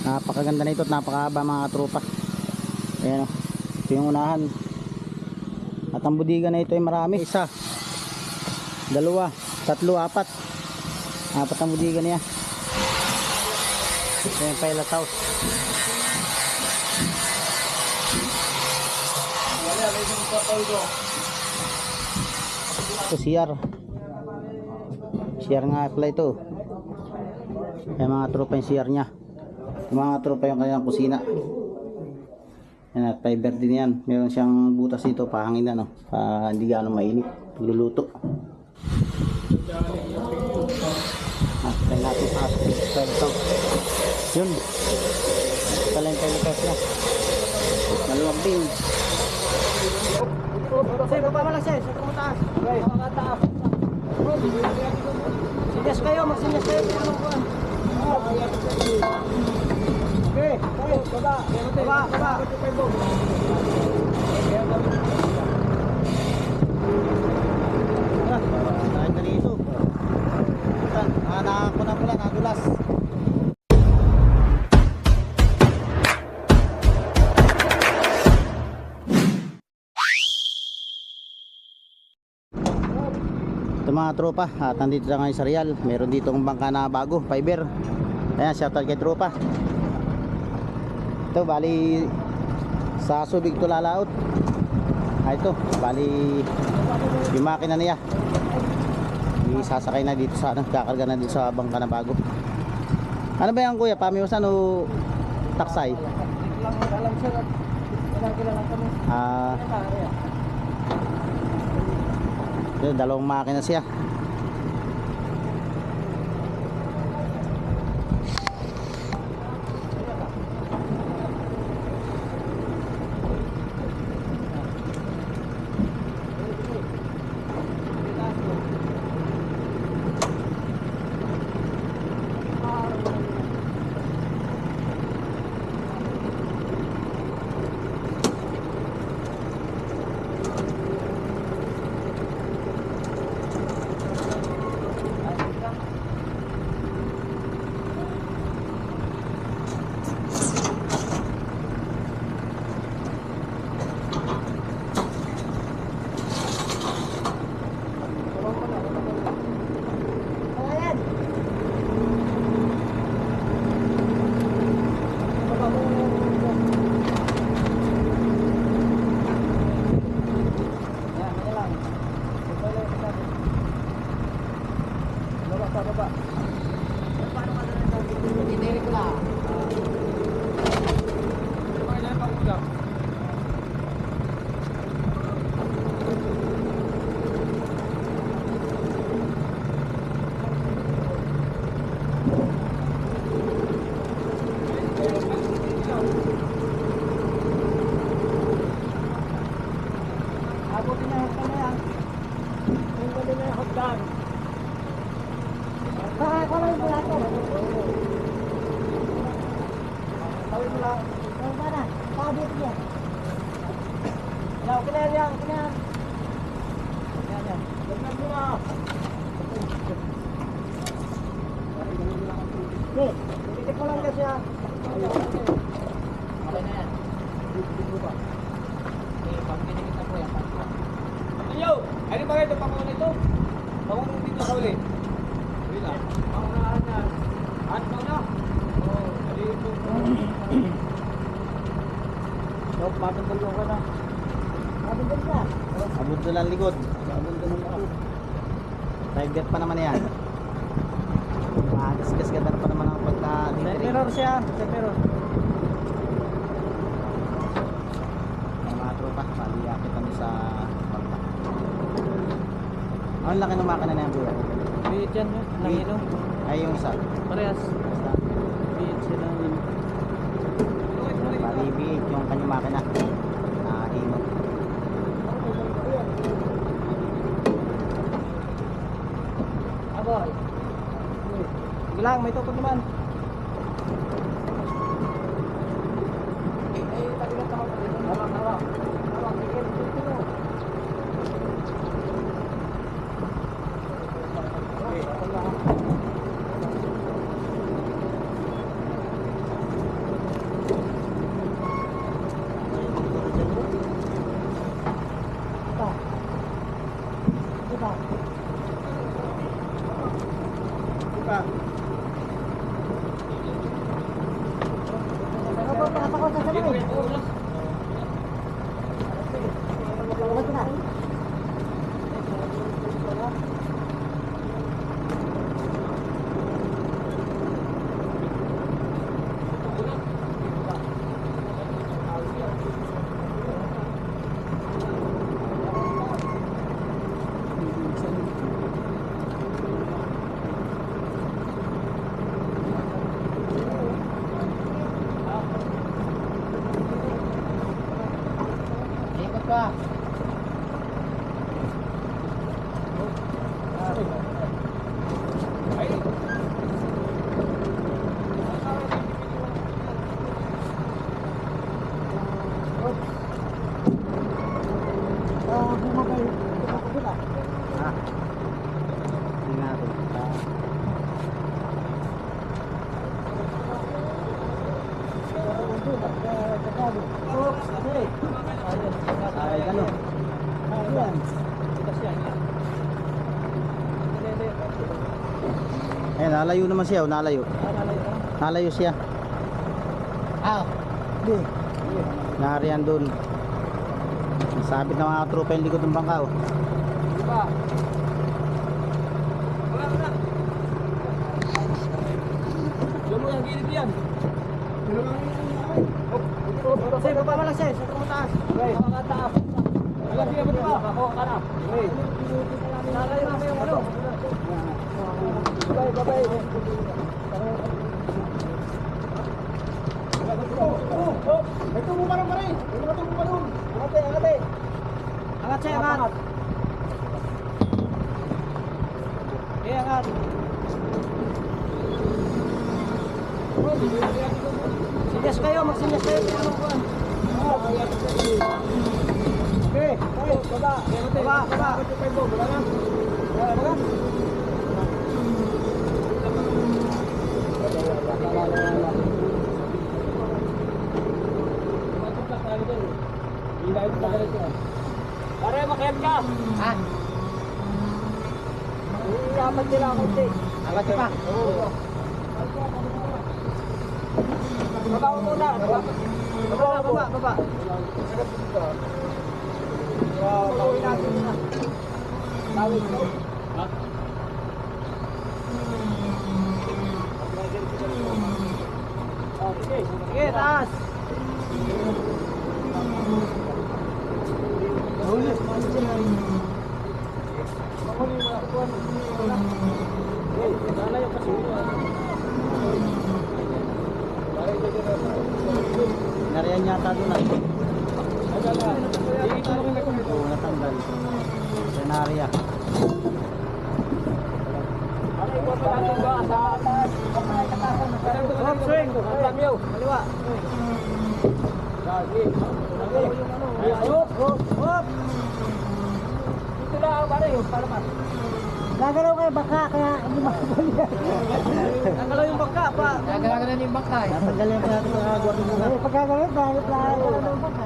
Napakaganda na ito at napakahaba mga katropa. Ayan o, ito yung unahan. At ang budiga na ito ay marami. Isa, dalawa, tatlo, apat. Apat ang budiga niya. Ayan, pilot house. Ito CR. CR nga pala ito. Ayan mga tropa yung CR nya. Yung mga tropa yung kanyang kusina. Yan at fiber din yan. Meron siyang butas dito, pahangin na no. Hindi gano'ng mainit. Pagluluto. Try natin sa ito. Yun. Ito pala yung telepas niya. Maluwag din. Kasi baba mo lang siya. Sa tumataas. Okay. Makataas. Sinyas kayo. Magsinyas kayo. Okay. Baba. Baba. Baba. Tayo na rito. Nakakuha na pala. Nadulas. Ito mga tropa, at nandito na ngayon sa Real. Meron dito ang bangka na bago, fiber. Ayan, shoutout kay tropa. Ito, bali sa Subic ito lalaot. Ito, bali yung makina niya isasakay na dito sa kakarga na dito sa bangka na bago. Ano ba yan kuya? Pamiusan o taksay? Dalawang makina siya. Abot doon ang likod. Tiger pa naman yan. Gas-gas ganda pa naman ang pagka-mirror siya. Mirror. Mga tropa, maliyakit kami sa pagka. Ang laki ng makina na yan bro. Biit yan, nangino. Ay yung isa. Parehas. Biit sila yun. Biit yung kanyang makina. Nahino. Aboy. Sige lang, may tukod naman. Tagilan ka mo. Hawak. Ikot pa. Tingnan natin. Ay, gano'n. Eh, nalayo naman siya, oh, nalayo. Nalayo siya. Hindi. Nariyan doon. Sabit ng mga tropa yung likod ng bangka, oh. Diyan mo yung gilid yan. Say, baba mo lang, say. Sa tumataas. Makakataas. Alam siya mo diba? Kakuha ka na. Nalayo na yung ano. Babay. Ito mo parang pare. Ito mo parang. Angate. Angat, say, angat. Angat. Sinyas kayo, magsinyas kayo. Okay, baba. Pare, makayap ka. Ha? Iyapat nila ako, te. Angat ka pa. Oo. Baba mo muna. Baba. Pauwi natin muna. Tawid mo. Sige, taas. Nariyan yata doon ah. Oo, natanggal. Senarya. Hop, swing. Kaliwa. Hop. Dito lang, pare. Palapas. Gagalaw kayo baka kaya hindi makabali. Nagalaw yung bangka pa. Gagalaw na yung baka eh. Natanggalin pa natin sa agwa ng mga. Pagkagalaw dahil lahat na yung baka.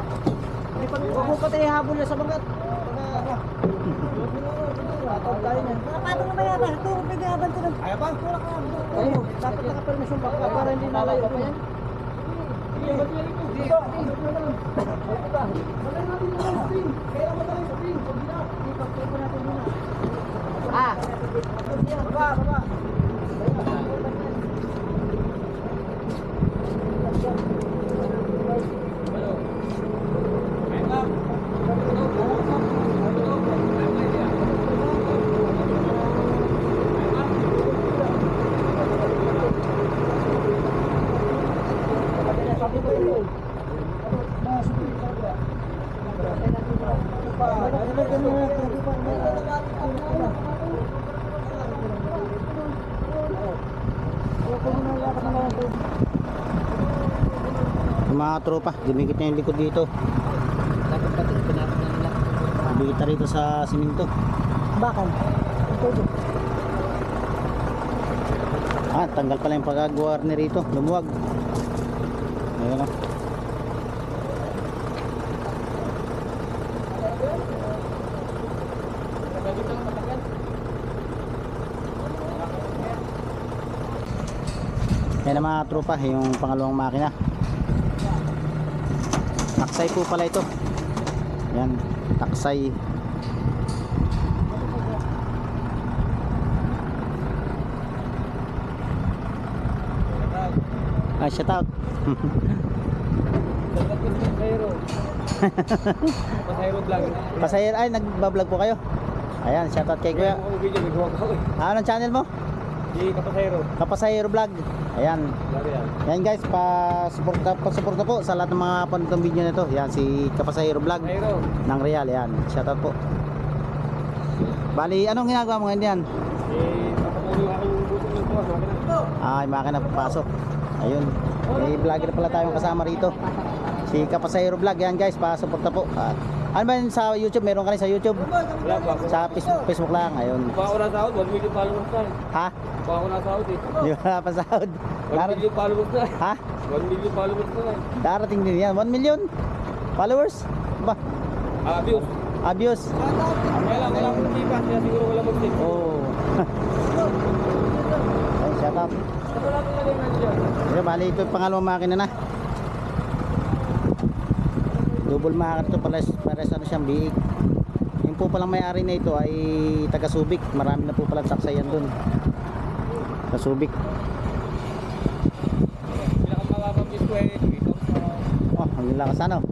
Huwag mo patay habol niya sa bangkat. Tatawag tayo niyan. Patong naman yan. Ito, pwede haban ito. Kaya ba? Tayo. Dapat nakapermisyon bangka para hindi nalayo pa yan. Dito. Ah, Baba. Yung mga tropa, dumikit na yung likod dito. Dumikit na rito sa siminto. bakal. Ito. Ah, tanggal pala yung pagagawa ni rito. Lumuwag. Ayun o. Yan ang mga tropa, yung pangalawang makina. Taksay po pala ito. Yan, taksay. Ah, shout out. Dapat ko sa Pasayro. Pasayro vlog. Pasahero, ay nagba-vlog po kayo. Ayan, shout out kay Kuya. Ako video, nagawa ko. Anong channel mo? Di Kapasayro. Kapasahero Vlog. Ayan. Vlog yan. Yan guys, pa-suporta po sa lahat ng mga panood ng video nito. Yan si Kapasahero Vlog Pasayro. ng Real. Yan, shout out po. Bali, anong ginagawa mo ngayon yan? Papapulo ako yung buto ng tuwa. Makina. Ay, makina papasok. Ayun. May vlogger pala tayong kasama rito. Si Kapasahero Vlog. Yan guys, pa-suporta po. Ano ba yun sa YouTube? Meron ka rin sa YouTube? Wala pa ako. Sa Facebook lang. Ayun. Pa ako nasahod, 1 million followers na. Ha? Pa ako nasahod eh. Di wala pa sahod. 1 million followers na. Ha? 1 million followers na. Darating din yan. 1 million followers? Ba? Views. Abuse. Walang tipa, kaya siguro walang mag-tip. Oh. Ay, shout out. Wala ko lagay na dyan. Kaya bali ito yung pangalawang makina na. Double makina ito pares ano siyang biig. Yung po palang may-ari na ito ay taga Subic. Marami na po palang saksayan dun. Sa Subic. Pinakamababang views ko eh. Oh, ang lakas ano.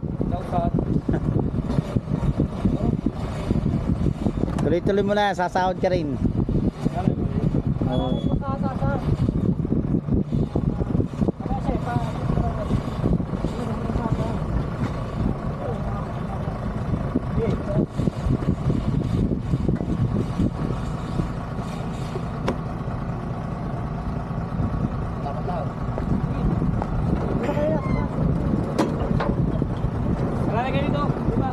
Tuloy-tuloy mo na, sasahod ka rin. Oh. Wala na kayo dito. Diba?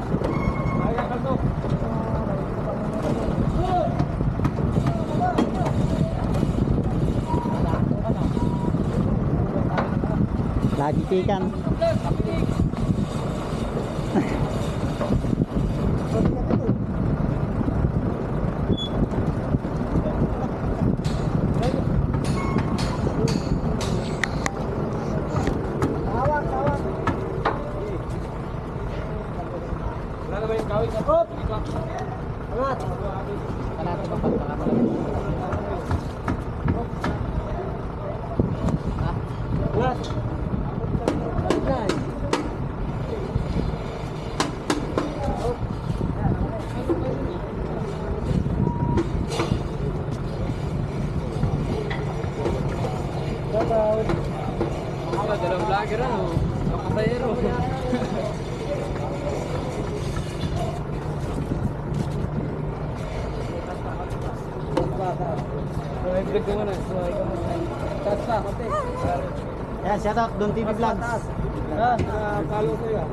Ayaw ka to. Lagi tikan. Wala naman yung kawin sa top. Angat. Wala. Wala, dalang vlogger ano. Kapasayro. So, i-vlog ko muna. So, ikaw muna. Taas pa, konti. Yan, shout out Don TV Vlogs. Follow ko yun.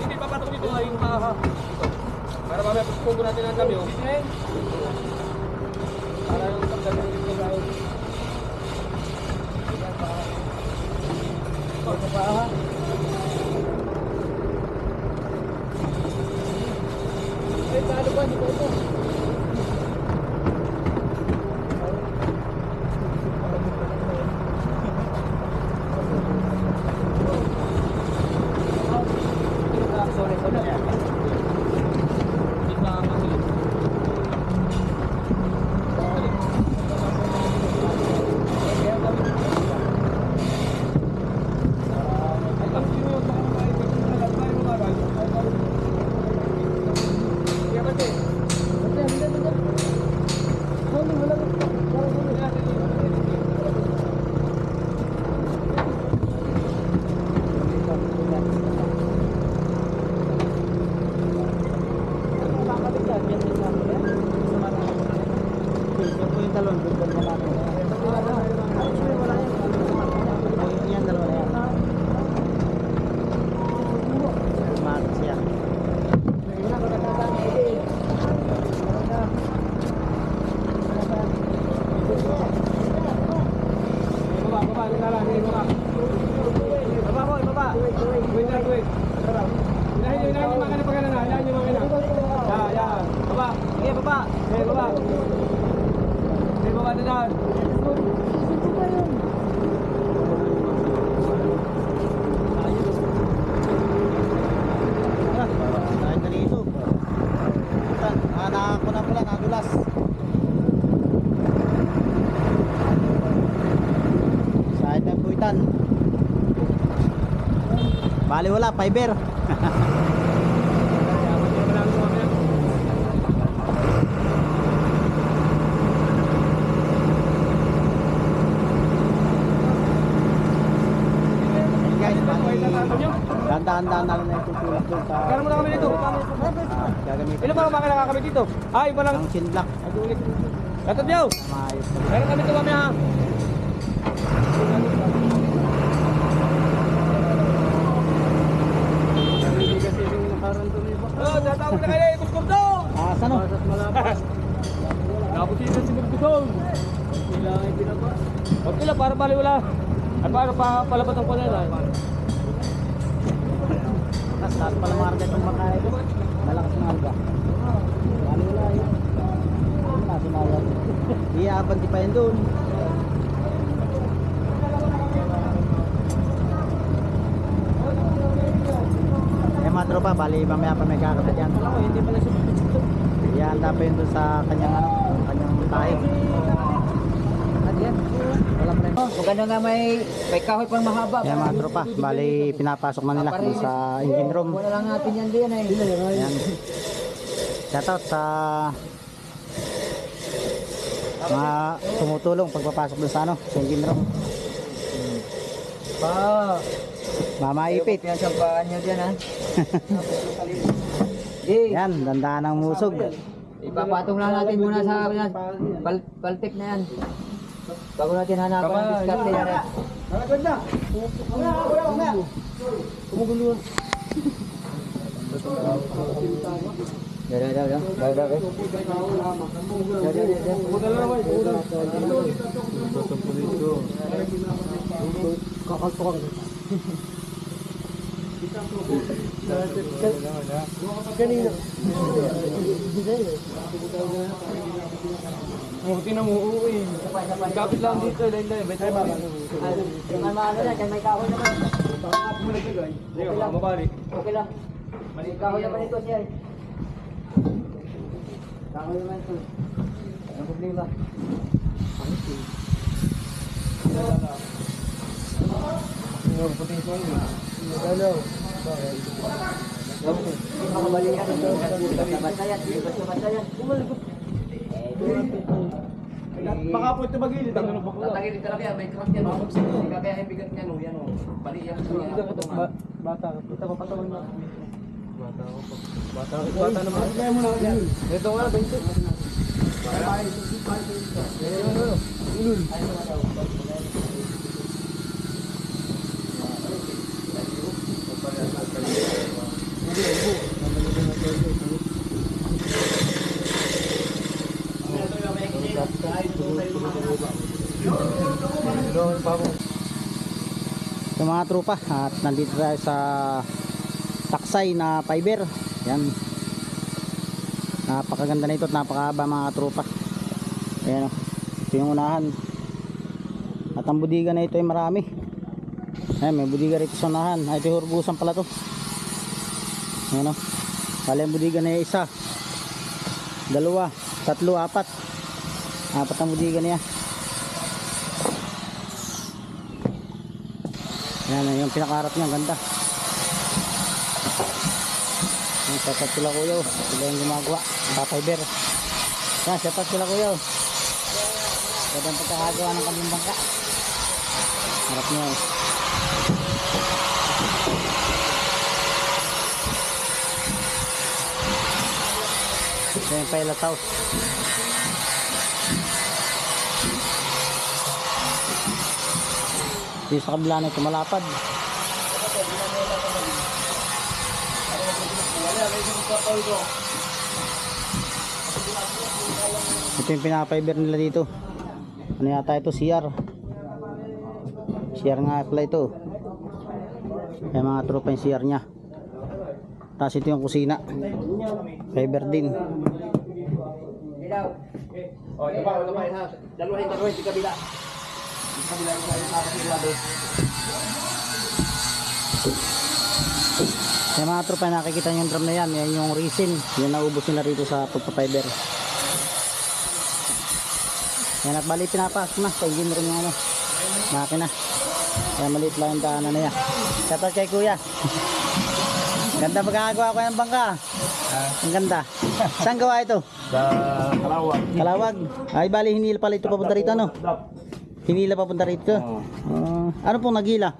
Hindi pa patok dito ay yung paha. Para mamaya pagpugo natin ang kami. Para yung pagdating dito sa akin. Ito paha. Ay, paano ba? Dito ito. Sorry, sorry. Hindi pa masulit. Bali wala, fiber. Guys, bali dahan-dahan na lang na itong tulak doon sa Kaya mo na kami dito. gagamitin Ilan ba ang makina kami dito? Ay, iba lang. ng chin block. Katod niyo. Maayos. Meron kami ito mamaya ha. Oh, tatawag na kayo, kuskur daw! Saan o? Napusitan si Gurgudong. Kailangan pinaba. Huwag kila, para baliwala. At para palabat ang panela. Taas pala mga arga itong makain. Malakas ng arga. Bali wala yun. Nasumalat. Iabanti pa yun doon. Mga tropa, bali mamaya pa may kakabit yan. Hindi pala siya. Ihanda pa yun doon sa kanyang tayo. At yan. Wala pa rin. Maganda nga may kahoy pang mahaba. Yan mga tropa, bali pinapasok na nila doon sa engine room. Wala lang natin yan din eh. Yan. Shoutout sa mga tumutulong pagpapasok doon sa sa engine room. Mama ipit. Yan sa paan nyo dyan ha. Yan, dandaan ang musog. Ipapatong lang natin muna sa paltik na yan. Bago natin hanapan ang diskarte yan eh. Kumuguluhan. Kakaltukan. Kanina. Tingnan mo, uuwi. Kapit lang dito, lain-lain. May tayo ba? Yung ano na, dyan may kahoy naman. Hindi ka mabalik. Okay lang. May kahoy naman ito siya eh. Kahoy naman ito. Anong problema? Makabalikan ito. Basta-basta yan. Basta-basta yan. Baka po ito magilid. Ang ano bakla. Tatagilid talaga yan. May crack yan. Hindi ka kaya yung bigat niya no. Yan o. Bali yan. Bata, kita pa patawag na. Bata naman. Kaya mo na yan. Ito nga, 20. Sa mga tropa at nandito tayo sa taksay na fiber. Yan, napakaganda na ito at napakahaba mga tropa. Ayan o, ito yung unahan. At ang budiga na ito ay marami. Ayan, may budiga rito sa unahan. Ay, ito yung hurbusan pala to. Ayan o, bali ang budiga na yung isa, dalawa, tatlo, apat. Apat ang budiga niya. Yan yung pinakaharap niya, ang ganda. Yung sapat sila kuya, sila yung gumagawa sa fiber. Yan, sapat sila kuya. Pwede ang pagkakagawa ng kanyang bangka. Harap niya eh. Ito yung pailataw. Dito sa kabila na ito malapad. Ito yung pinafiber nila dito. Ano yata ito? CR. CR nga pala ito. Kaya mga tropa yung CR nya. Tapos ito yung kusina. Fiber din. Oh, ito pa, ha. Dalawahin sa kabila. Kaya mga tropa, nakikita nyo yung drum na yan. Yan yung resin. Yan naubos nila rito sa pagpapiber. Yan at bali pinapasok na sa engine room yung makina. Kaya maliit lang yung daanan na yan. Shoutout kay kuya. Ganda pagkakagawa ko ng bangka. Ang ganda. Saan gawa ito? Sa Kalawag. Kalawag. Ay bali hinila pala ito papunta rito ano? Hinila papunta rito. Ano pong nagila?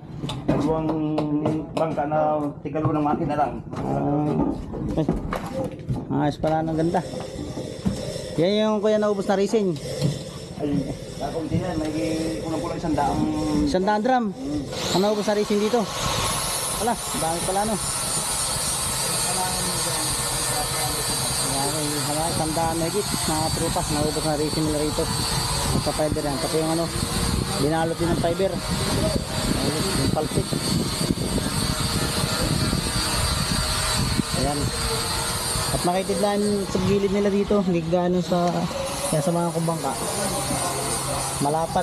Dalawang bangka na tigalo ng makina lang. Ayos pala, ang ganda. Yan yung kuya naubos na racing. Ay, tapos din yan, may kulang-kulang 100. 100 drum. Ang naubos na racing dito. Wala, dami pala no. Wala, 100 na higit. Mga trupa, naubos na racing nila rito. Sa fiber yan. Pati yung ano, binalot din ng fiber. Yung palpit. Ayan. At makitidlaan sa gilid nila dito, gigano sa yan sa mga kumbangka. Malapad.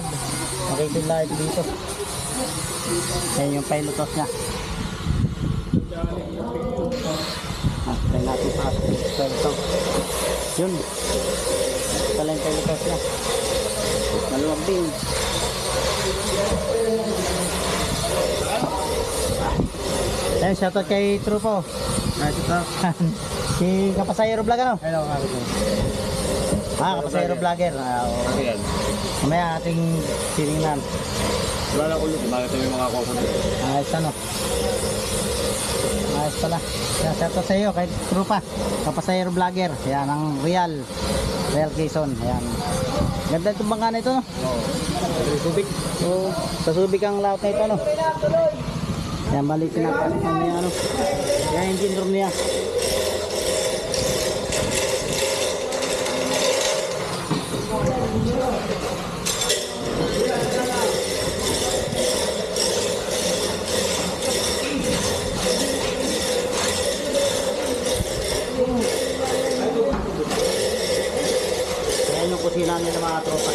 Makitidlaan ito dito. Ayan yung pilot house niya. Try natin sa pilot house. Yun. Pala yung pilot house niya. Maluwag din. Ayan, shoutout kay Trupo. Si Kapasayero Vlog ano? Hello, Kapasayero Vlogger. Okay yan. Mamaya ating tinignan. Wala ko ulit, bakit may mga kokonat? Ayos ano? Ayos pala. Yan, shoutout sa iyo kay Trupa. Kapasayero Vlogger. Yan ang Real Quezon. Ayan. Ganda itong bangka na ito no? Oo. Subic. So, sa Subic ang layout na ito no? Yan, bali pinapalit na niya ano? Yan, engine room niya. Yan yung kusina nila mga tropa.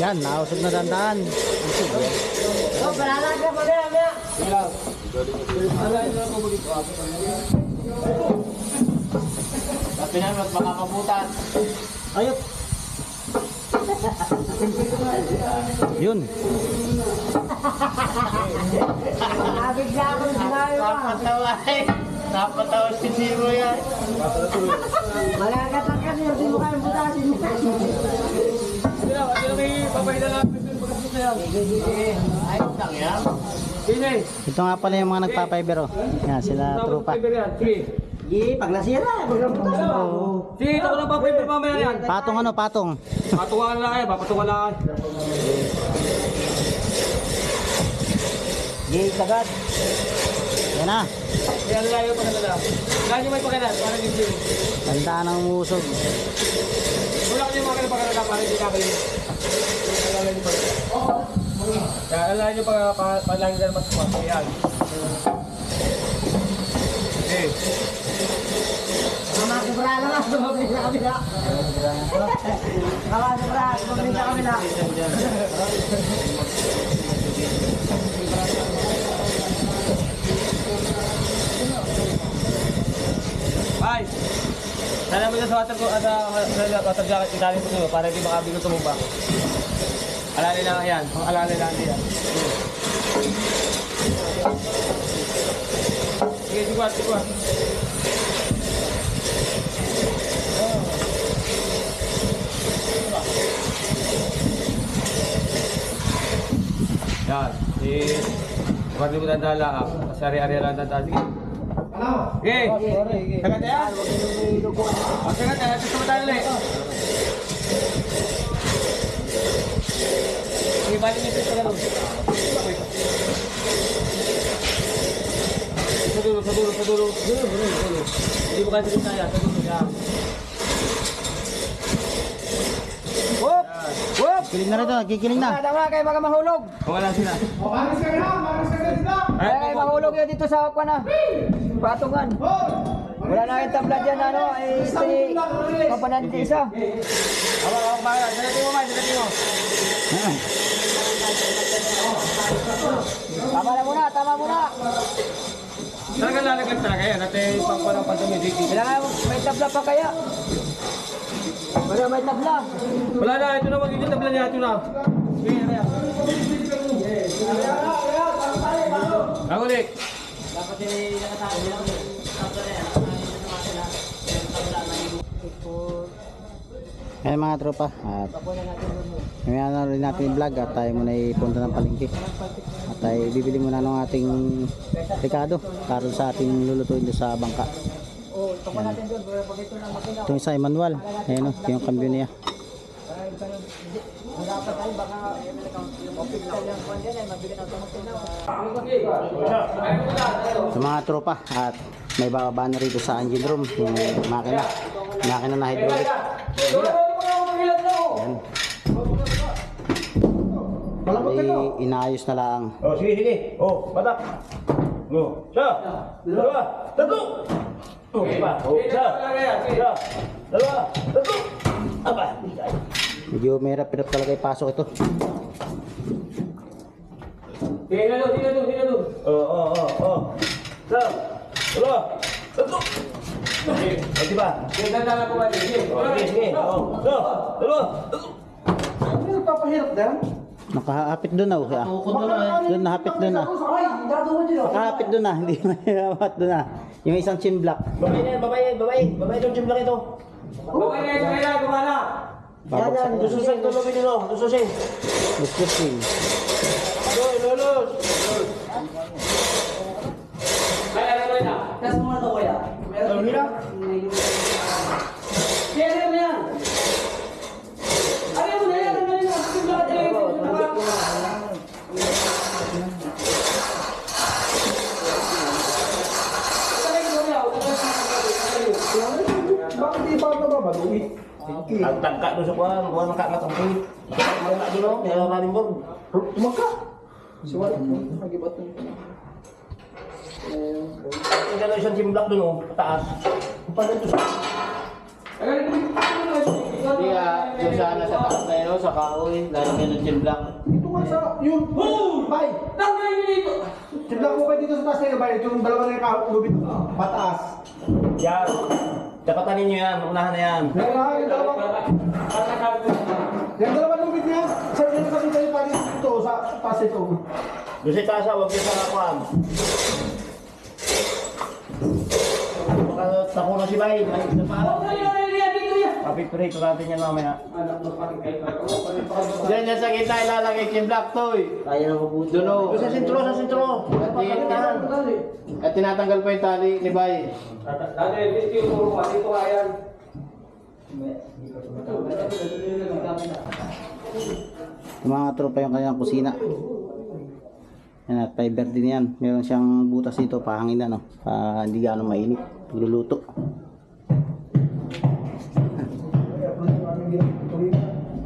Yan, nausog na dandaan. Sabi na, baka mabutan. Ayop. Yun. Napatawa si Zero yan. Malagatak ka niya, hindi mo kayo butasin. Hindi na may papahilan lang. Ayos lang yan. Sine? Ito nga pala yung mga nagpa-fiber oh. Yan, sila trupa. Sige. Pag nasira, pag nabutas mo. Sige, ito ko lang papahilan mamaya yan. Patong ano, patong. Patungan lang kayo, papatungan lang kayo. Gate agad. Yan na. Kaya nalayo pa nalala. Kaya nyo may pakilan, parang hindi. Tandaan ang umusog. Wala ka nyo mga pagkakala, parang hindi kakalim. Alala nyo pa. Kaya alala nyo palagi na mas mga. Ayan. Okay. Mga sobra lang, sumabit sa kabila. Mga sobra, sumabit sa kabila. Bye! Sana mo sa water ko at water jacket italim ko para hindi makabigo tumumba. Alalay lang yan. Alalay lang yan. Sige, sigwat, sigwat. Yan. Pwede mo dandala ka. Kasi ari-ari lang dandala. Sige. Okay. Tagat yan. Tagat yan. Gusto mo tayo ulit. Sige, balik nito sa gano'n. sa dulo. Hindi mo kasi rin kaya, sa dulo yan. Whoop! Whoop! Kiling na rin ito, nagkikiling na. Tama kayo mga mahulog. Wala sila. Ay, mahulog yan dito sa kwa na. Patungan. Wala na yung tabla dyan, ano, ay ito papananti isa. Awak, baka. Dalating mo, dalating mo. Tama muna. Talaga lalaglag talaga yan. At pangkulang pantumidiki. Kailangan may tabla pa kaya. Wala may tabla. Wala na, ito na magiging tabla niya. Ito na. Ako, Nick. Ayan mga tropa, at may ano rin natin yung vlog at tayo muna ipunta ng palengke. At tayo bibili muna ng ating Ricardo para sa ating lulutuin doon sa bangka. Itong isa ay manual, ayan o, yung cambio niya. Sa mga tropa, at may bababa na rito sa engine room yung makina na hydraulic. Ay, inaayos na lang. Oh, sige. Oh, batak. No. Isa. Dalawa. Tatlo. Oh, iba. Oh, isa. Dalawa. Tatlo. Aba. Medyo may hirap talaga ipasok ito. Tingnan doon. Oh. Isa. Dalawa. Tatlo. Okay, diba? Sige. Oh, isa. Dalawa. Tatlo. Ano yung papahirap din? Nakahapit doon na. Doon nahapit doon na. Ay, dado mo dito. Nakahapit doon na. Hindi mahapit doon na. Yung isang chin block. Babae itong gym lang ito. Babae na. Yan, dususin ito lobby nilo. Dususin. Discussing. Lulus. Gas mo na ito kuya. Meron nila? Kaya mo yan. Ano mo na yan? Bakit di pa ito babaluit? Ang tagka doon sa kuwan. Kuwan ang kakat ang pihit. Mga doon o. Kaya running board. Tumaka. Siwala mo. Nagibat mo. Ang gano'n isang gym block doon o. Pataas. Paano ito sa... Hindi nga, yung sana sa taas na yun, sa kahoy, lalo ka ng gym block. Dito nga sa... Yun. Bay! Tanggalin nyo dito! Tignan ko kayo dito sa taas na yun, bay. Yung dalawa na yung kahulubit. Pataas. Yan. Tapatan ninyo yan. Unahan na yan. Yung dalawa... Yung dalawa lubit niya. Sa inyo kasi kayo pa dito sa taas ito. Doon sa taas, huwag yung sa kuwan. Baka takuna si Bay. Ito pa. Papiprito natin yan mamaya. Diyan yan sa kita ilalagay gym block to eh. Kaya na mabuti. Doon o. Doon sa sentro, sa sentro. At tinatanggal pa yung tali ni Bay. Yung mga tropa yung kanyang kusina. Yan at fiber din yan. Meron siyang butas dito, pahangin na no. Hindi gano'ng mainit. Pagluluto.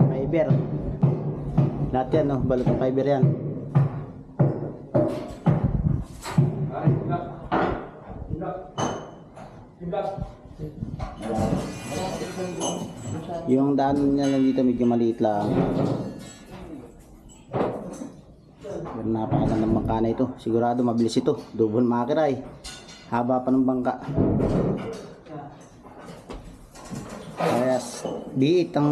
Fiber. Lahat yan no, balot ng fiber yan. Yung daan niya lang dito medyo maliit lang. Pero napakaganda ng bangka na ito. Sigurado mabilis ito. Double makiray. Haba pa ng bangka. Yes. Biit ang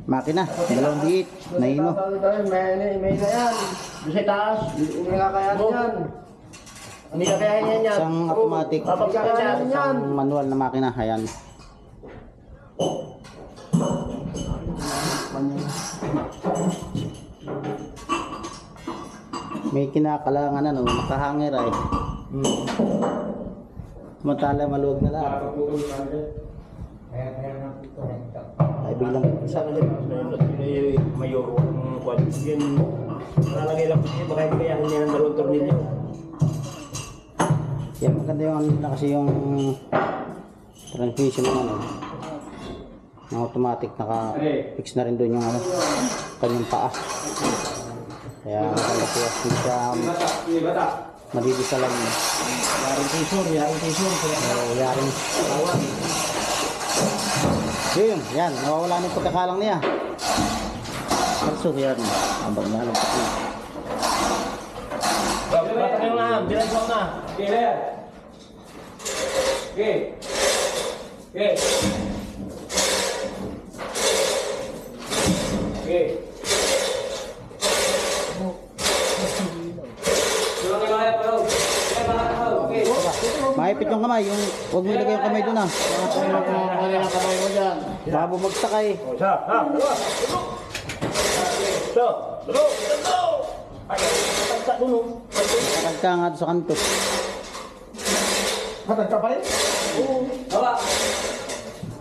makina. Dalawang biit. Naino. May na yan. Doon sa taas. Hindi nga kaya yan. Hindi nga kaya yan yan. Isang automatic. Isang manual na makina. Ayan. May kinakalangan ano, nakahangir ay. Matala maluwag na lahat. Ay biglang isa na din. Mayor ng kwan. Yan. Nalalagay lang po siya. Baka hindi kayahin niya ng dalawang tornilyo. Yan, maganda yung ano na kasi yung transmission ng ano. Yung automatic, naka-fix na rin doon yung ano, kanyang paa. Kaya maganda siya, hindi siya madidisalan. Yaring tisyon. Yaring. Yun, yan, nawawala ng pagkakalang niya. Kalso, yan. Abang na lang. Bata kayo na, diretso na. Okay, Ler. Okay. Okay. Okay. Okay. Mahipit yung kamay, yung huwag mo ilagay yung kamay doon ah. Kanina kamay mo dyan. Baka bumagsak eh. Takad ka nga doon sa kanto. Matag ka pa rin? Baba.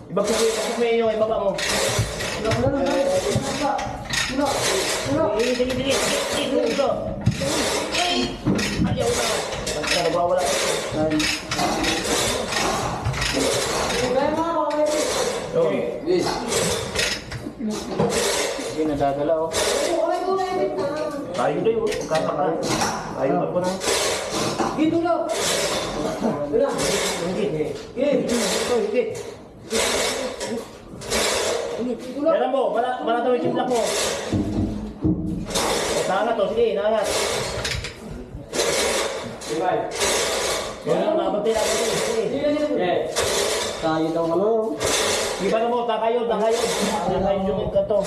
Ibagkukumin nyo, ibaba mo. Dili. Dito. Ayaw na. Basta nabawala. Okay. Hindi nadadala oh. Tayo na yun. Kakaka. Tayo na po na. Dito lang. Meron mo, wala daw yung chimlak mo. Naangat to, sige, naangat. Bye. Yan, nabantay natin. Sige. Okay. Tayo daw ano. Iba na mo, takayod. Takayod yung kanto.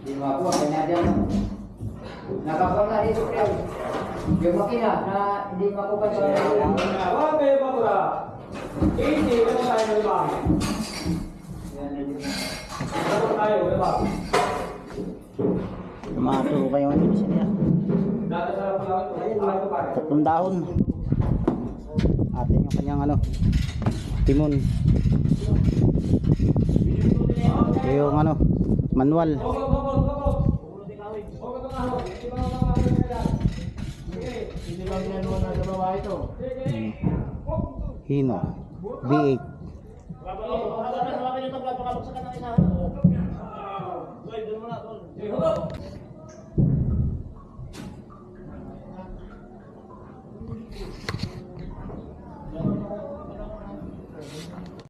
Hindi mo ako, kanya dyan. Nakapal na dito kayo. Yung makina na hindi makupan sa Okay, bakura. Easy, ano tayo na ba? Ano tayo, di ba? Tumato kayo ang inisin niya. Dati sa lang ito. 3 dahon. Atin yung kanyang ano, timon. Yung ano, manual. Hindi ba ginagawa na gawa ito? Hino. V8.